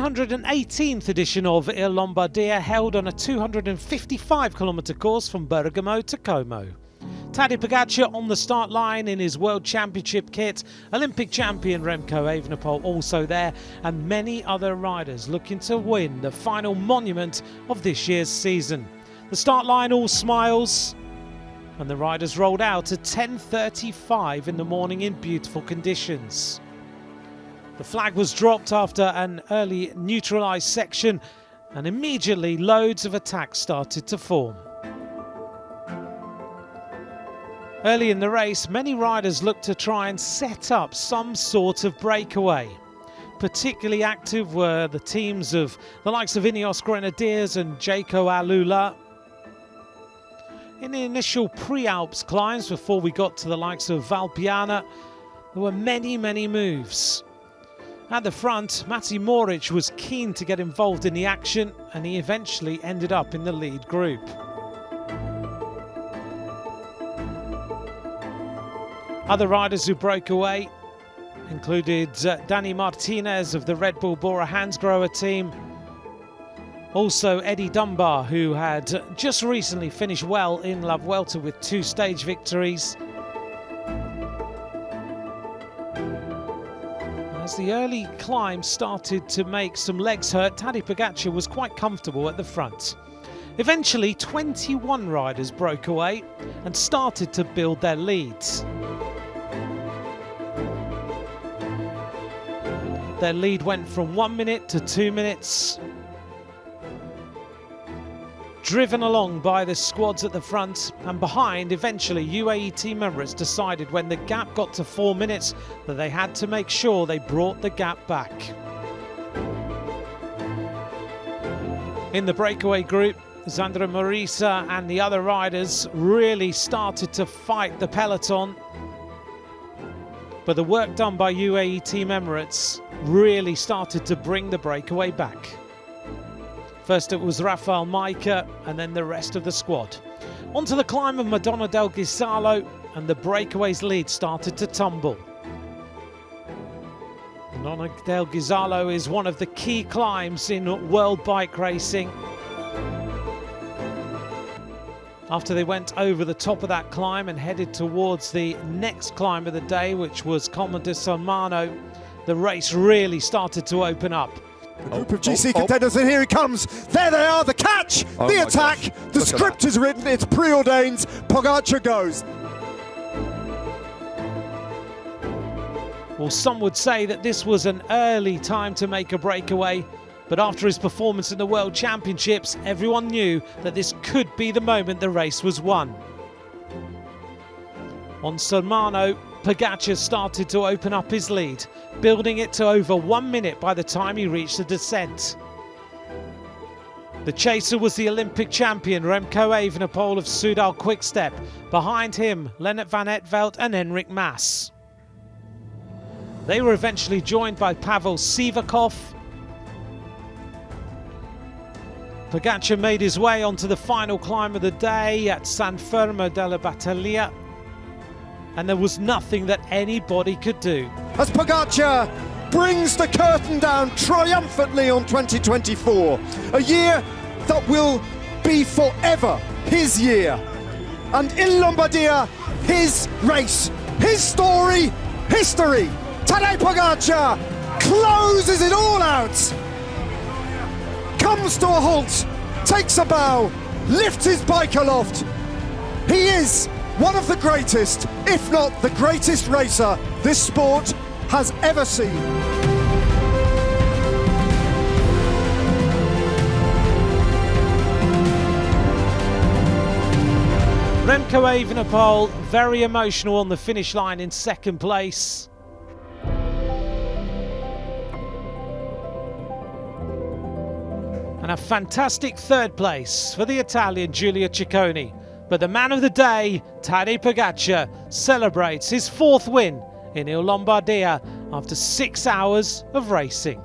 118th edition of Il Lombardia, held on a 255km course from Bergamo to Como. Tadej Pogačar on the start line in his World Championship kit, Olympic champion Remco Evenepoel also there, and many other riders looking to win the final monument of this year's season. The start line all smiles, and the riders rolled out at 10:35 in the morning in beautiful conditions. The flag was dropped after an early neutralised section, and immediately loads of attacks started to form. Early in the race, many riders looked to try and set up some sort of breakaway. Particularly active were the teams of the likes of Ineos Grenadiers and Jayco Alula. In the initial pre-Alps climbs, before we got to the likes of Valpiana, there were many moves. At the front, Matej Moric was keen to get involved in the action, and he eventually ended up in the lead group. Other riders who broke away included Dani Martinez of the Red Bull Bora Hansgrohe team. Also Eddie Dunbar, who had just recently finished well in La Vuelta with 2 stage victories. As the early climb started to make some legs hurt, Tadej Pogačar was quite comfortable at the front. Eventually 21 riders broke away and started to build their leads. Their lead went from 1 minute to 2 minutes. Driven along by the squads at the front and behind, eventually UAE Team Emirates decided when the gap got to 4 minutes that they had to make sure they brought the gap back. In the breakaway group, Sandro Morisa and the other riders really started to fight the peloton. But the work done by UAE Team Emirates really started to bring the breakaway back. First it was Rafael Majka and then the rest of the squad. Onto the climb of Madonna del Ghisallo, and the breakaway's lead started to tumble. Madonna del Ghisallo is one of the key climbs in world bike racing. After they went over the top of that climb and headed towards the next climb of the day, which was Colmo di Sormano, the race really started to open up. A group of GC contenders, and here he comes. There they are, the catch, the attack. The script is written, it's preordained. Pogačar goes. Well, some would say that this was an early time to make a breakaway, but after his performance in the World Championships, everyone knew that this could be the moment the race was won. On Sormano, Pogačar started to open up his lead, building it to over 1 minute by the time he reached the descent. The chaser was the Olympic champion Remco Evenepoel of Soudal Quick-Step. Behind him, Lennart van Etveld and Enric Mas. They were eventually joined by Pavel Sivakov. Pogačar made his way onto the final climb of the day at San Fermo della Battaglia, and there was nothing that anybody could do. As Pogačar brings the curtain down triumphantly on 2024, a year that will be forever his year. And Il Lombardia, his race, his story, history. Tadej Pogačar closes it all out, comes to a halt, takes a bow, lifts his bike aloft. He is one of the greatest, if not the greatest racer this sport has ever seen. Remco Evenepoel, very emotional on the finish line in second place. And a fantastic third place for the Italian Giulio Ciccone. But the man of the day, Tadej Pogačar, celebrates his 4th win in Il Lombardia after 6 hours of racing.